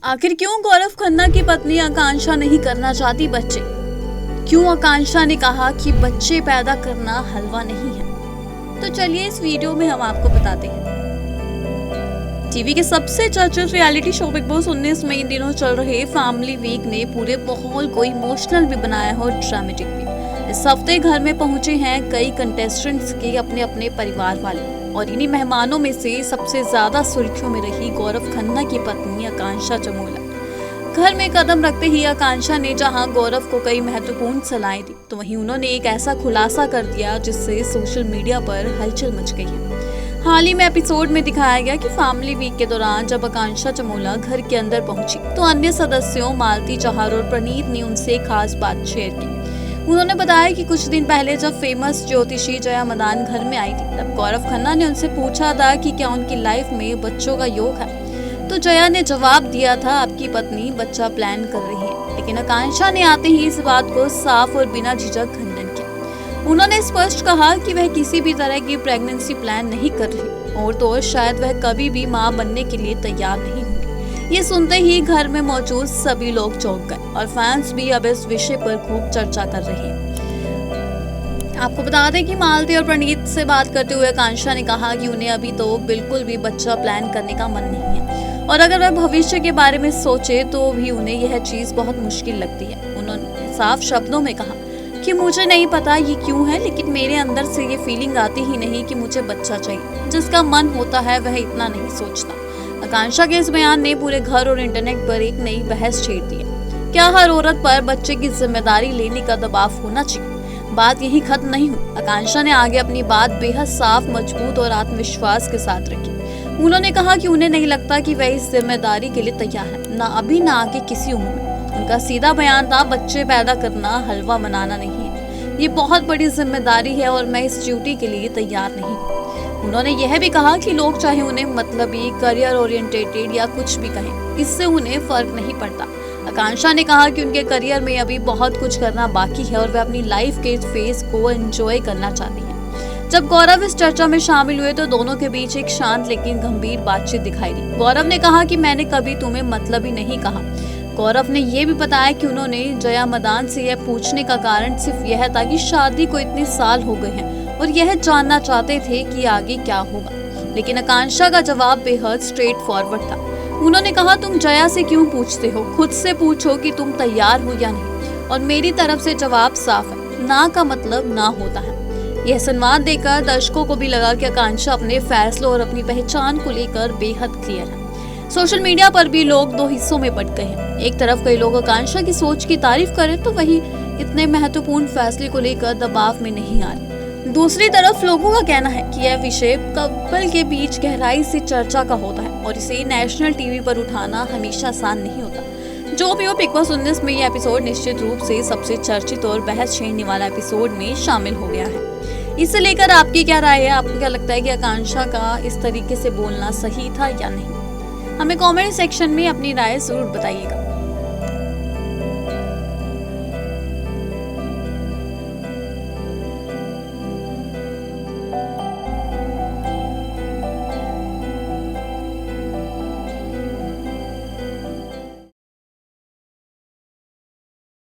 आखिर क्यों गौरव खन्ना की पत्नी आकांक्षा नहीं करना चाहती बच्चे? क्यों आकांक्षा ने कहा कि बच्चे पैदा करना हलवा नहीं है? तो चलिए इस वीडियो में हम आपको बताते हैं। टीवी के सबसे चर्चित रियलिटी शो बिग बॉस 19 में इन दिनों चल रहे फैमिली वीक ने पूरे माहौल को इमोशनल भी बनाया है और ड्रामेटिक भी। इस हफ्ते घर में पहुंचे हैं कई कंटेस्टेंट्स के अपने अपने परिवार वाले, और इन्हीं मेहमानों में से सबसे ज्यादा सुर्खियों में रही गौरव खन्ना की पत्नी आकांक्षा चमोला। घर में कदम रखते ही आकांक्षा ने जहां गौरव को कई महत्वपूर्ण सलाहें दी, तो वहीं उन्होंने एक ऐसा खुलासा कर दिया जिससे सोशल मीडिया पर हलचल मच गई है। हाल ही में एपिसोड में दिखाया गया कि फैमिली वीक के दौरान जब आकांक्षा चमोला घर के अंदर पहुंची तो अन्य सदस्यों मालती चहार और प्रणीत ने उनसे खास बात शेयर की। उन्होंने बताया कि कुछ दिन पहले जब फेमस ज्योतिषी जया मदान घर में आई थी, तब गौरव खन्ना ने उनसे पूछा था कि क्या उनकी लाइफ में बच्चों का योग है। तो जया ने जवाब दिया था, आपकी पत्नी बच्चा प्लान कर रही है। लेकिन आकांक्षा ने आते ही इस बात को साफ और बिना झिझक खंडन किया। उन्होंने स्पष्ट कहा कि वह किसी भी तरह की प्रेगनेंसी प्लान नहीं कर रही, और तो शायद वह कभी भी मां बनने के लिए तैयार नहीं होंगी। ये सुनते ही घर में मौजूद सभी लोग चौंक गए और फैंस भी अब इस विषय पर खूब चर्चा कर रहे हैं। आपको बता दें कि मालती और प्रणीत से बात करते हुए आकांक्षा ने कहा कि उन्हें अभी तो बिल्कुल भी बच्चा प्लान करने का मन नहीं है, और अगर वह भविष्य के बारे में सोचे तो भी उन्हें यह चीज बहुत मुश्किल लगती है। उन्होंने साफ शब्दों में कहा कि मुझे नहीं पता ये क्यों है, लेकिन मेरे अंदर से ये फीलिंग आती ही नहीं कि मुझे बच्चा चाहिए। जिसका मन होता है वह इतना नहीं सोचता। आकांक्षा के इस बयान ने पूरे घर और इंटरनेट पर एक नई बहस छेड़ दी है। क्या हर औरत पर बच्चे की जिम्मेदारी लेने का दबाव होना चाहिए? बात यही खत्म नहीं हुई। आकांक्षा ने आगे अपनी बात बेहद साफ, मजबूत और आत्मविश्वास के साथ रखी। उन्होंने कहा कि उन्हें नहीं लगता कि वह इस जिम्मेदारी के लिए तैयार है, ना अभी ना आगे किसी उम्र में। उनका सीधा बयान था, बच्चे पैदा करना हलवा बनाना नहीं है। ये बहुत बड़ी जिम्मेदारी है और मैं इस ड्यूटी के लिए तैयार नहीं हूँ। उन्होंने यह भी कहा कि लोग चाहे उन्हें मतलबी, करियर ओरिएंटेटेड या कुछ भी कहें, इससे उन्हें फर्क नहीं पड़ता। आकांक्षा ने कहा कि उनके करियर में अभी बहुत कुछ करना बाकी है और वे अपनी लाइफ के इस फेज को एंजॉय करना चाहती हैं। जब गौरव इस चर्चा में शामिल हुए तो दोनों के बीच एक शांत लेकिन गंभीर बातचीत दिखाई दी। गौरव ने कहा कि मैंने कभी तुम्हें मतलबी नहीं कहा। गौरव ने यह भी बताया कि उन्होंने जया मदान से यह पूछने का कारण सिर्फ यह था कि शादी को इतने साल हो गए हैं और यह जानना चाहते थे कि आगे क्या होगा। लेकिन आकांक्षा का जवाब बेहद स्ट्रेट फॉरवर्ड था। उन्होंने कहा, तुम जया से क्यों पूछते हो? खुद से पूछो कि तुम तैयार हो या नहीं। और मेरी तरफ से जवाब साफ है, ना का मतलब ना होता है। यह संवाद देखकर दर्शकों को भी लगा कि आकांक्षा अपने फैसलों और अपनी पहचान को लेकर बेहद क्लियर है। सोशल मीडिया पर भी लोग दो हिस्सों में बंट गए हैं। एक तरफ कई लोग आकांक्षा की सोच की तारीफ करें, तो वहीं इतने महत्वपूर्ण फैसले को लेकर दबाव में नहीं आ रहे। दूसरी तरफ लोगों का कहना है कि यह विषय कपल के बीच गहराई से चर्चा का होता है और इसे नेशनल टीवी पर उठाना हमेशा आसान नहीं होता। जो भी हो, बिग बॉस 19 में यह एपिसोड निश्चित रूप से सबसे चर्चित और बहस छेड़ने वाला एपिसोड में शामिल हो गया है। इसे लेकर आपकी क्या राय है? आपको क्या लगता है कि आकांक्षा का इस तरीके से बोलना सही था या नहीं? हमें कमेंट सेक्शन में अपनी राय जरूर बताइएगा।